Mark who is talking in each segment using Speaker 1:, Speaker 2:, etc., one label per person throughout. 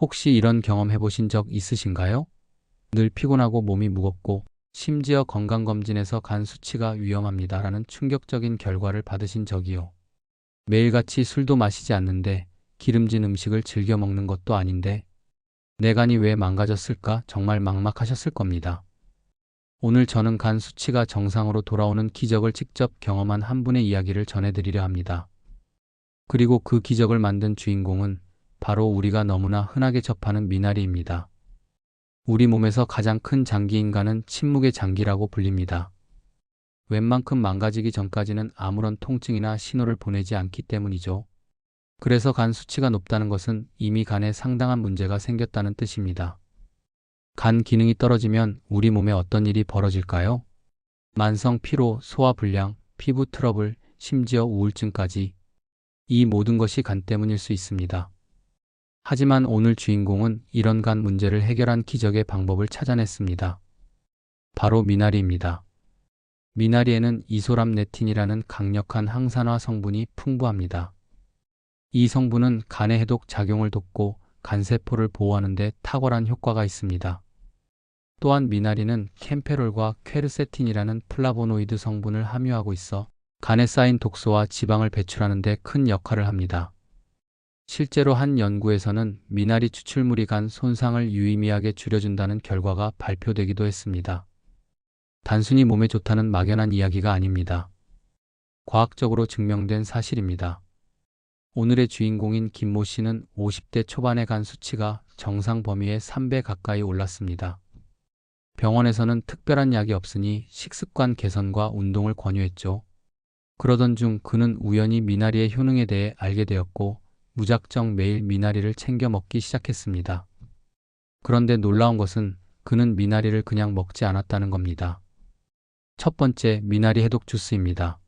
Speaker 1: 혹시 이런 경험 해보신 적 있으신가요? 늘 피곤하고 몸이 무겁고 심지어 건강검진에서 간 수치가 위험합니다라는 충격적인 결과를 받으신 적이요. 매일같이 술도 마시지 않는데 기름진 음식을 즐겨 먹는 것도 아닌데 내 간이 왜 망가졌을까 정말 막막하셨을 겁니다. 오늘 저는 간 수치가 정상으로 돌아오는 기적을 직접 경험한 한 분의 이야기를 전해드리려 합니다. 그리고 그 기적을 만든 주인공은 바로 우리가 너무나 흔하게 접하는 미나리입니다. 우리 몸에서 가장 큰 장기인간은 침묵의 장기라고 불립니다. 웬만큼 망가지기 전까지는 아무런 통증이나 신호를 보내지 않기 때문이죠. 그래서 간 수치가 높다는 것은 이미 간에 상당한 문제가 생겼다는 뜻입니다. 간 기능이 떨어지면 우리 몸에 어떤 일이 벌어질까요? 만성 피로, 소화불량, 피부 트러블, 심지어 우울증까지 이 모든 것이 간 때문일 수 있습니다. 하지만 오늘 주인공은 이런 간 문제를 해결한 기적의 방법을 찾아냈습니다. 바로 미나리입니다. 미나리에는 이소람네틴이라는 강력한 항산화 성분이 풍부합니다. 이 성분은 간의 해독 작용을 돕고 간세포를 보호하는 데 탁월한 효과가 있습니다. 또한 미나리는 캠페롤과 퀘르세틴이라는 플라보노이드 성분을 함유하고 있어 간에 쌓인 독소와 지방을 배출하는 데 큰 역할을 합니다. 실제로 한 연구에서는 미나리 추출물이 간 손상을 유의미하게 줄여준다는 결과가 발표되기도 했습니다. 단순히 몸에 좋다는 막연한 이야기가 아닙니다. 과학적으로 증명된 사실입니다. 오늘의 주인공인 김모 씨는 50대 초반의 간 수치가 정상 범위의 3배 가까이 올랐습니다. 병원에서는 특별한 약이 없으니 식습관 개선과 운동을 권유했죠. 그러던 중 그는 우연히 미나리의 효능에 대해 알게 되었고 무작정 매일 미나리를 챙겨 먹기 시작했습니다. 그런데 놀라운 것은 그는 미나리를 그냥 먹지 않았다는 겁니다. 첫 번째, 미나리 해독 주스입니다.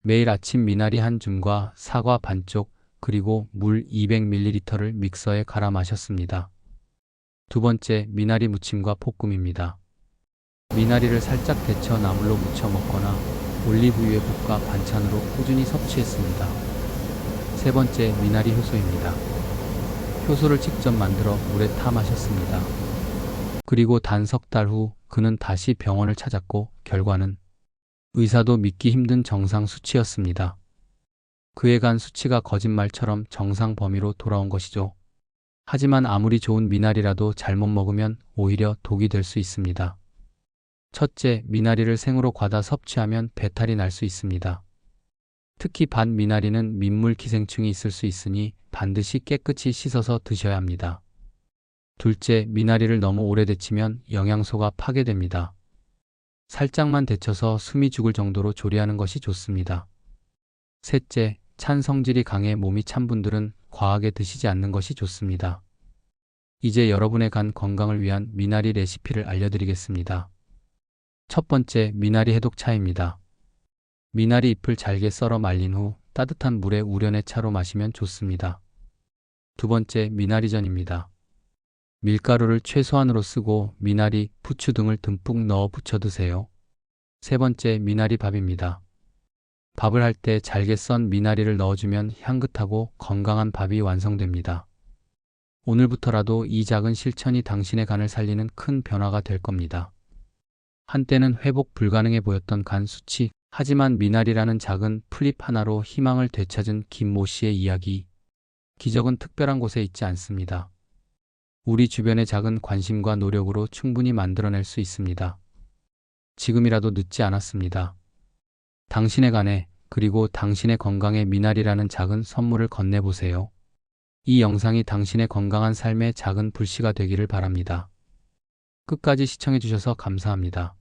Speaker 1: 매일 아침 미나리 한 줌과 사과 반쪽 그리고 물 200ml를 믹서에 갈아 마셨습니다. 두 번째, 미나리 무침과 볶음입니다. 미나리를 살짝 데쳐 나물로 무쳐 먹거나 올리브유에 볶아 반찬으로 꾸준히 섭취했습니다. 세 번째, 미나리 효소입니다. 효소를 직접 만들어 물에 타 마셨습니다. 그리고 단 석 달 후 그는 다시 병원을 찾았고 결과는 의사도 믿기 힘든 정상 수치였습니다. 그의 간 수치가 거짓말처럼 정상 범위로 돌아온 것이죠. 하지만 아무리 좋은 미나리라도 잘못 먹으면 오히려 독이 될 수 있습니다. 첫째, 미나리를 생으로 과다 섭취하면 배탈이 날 수 있습니다. 특히 반 미나리는 민물 기생충이 있을 수 있으니 반드시 깨끗이 씻어서 드셔야 합니다. 둘째, 미나리를 너무 오래 데치면 영양소가 파괴됩니다. 살짝만 데쳐서 숨이 죽을 정도로 조리하는 것이 좋습니다. 셋째, 찬 성질이 강해 몸이 찬 분들은 과하게 드시지 않는 것이 좋습니다. 이제 여러분의 간 건강을 위한 미나리 레시피를 알려드리겠습니다. 첫 번째, 미나리 해독차입니다. 미나리 잎을 잘게 썰어 말린 후 따뜻한 물에 우려내 차로 마시면 좋습니다. 두 번째, 미나리전입니다. 밀가루를 최소한으로 쓰고 미나리, 부추 등을 듬뿍 넣어 부쳐 드세요. 세 번째, 미나리 밥입니다. 밥을 할 때 잘게 썬 미나리를 넣어주면 향긋하고 건강한 밥이 완성됩니다. 오늘부터라도 이 작은 실천이 당신의 간을 살리는 큰 변화가 될 겁니다. 한때는 회복 불가능해 보였던 간 수치, 하지만 미나리라는 작은 풀잎 하나로 희망을 되찾은 김모 씨의 이야기. 기적은 특별한 곳에 있지 않습니다. 우리 주변의 작은 관심과 노력으로 충분히 만들어낼 수 있습니다. 지금이라도 늦지 않았습니다. 당신의 간에 그리고 당신의 건강에 미나리라는 작은 선물을 건네보세요. 이 영상이 당신의 건강한 삶의 작은 불씨가 되기를 바랍니다. 끝까지 시청해주셔서 감사합니다.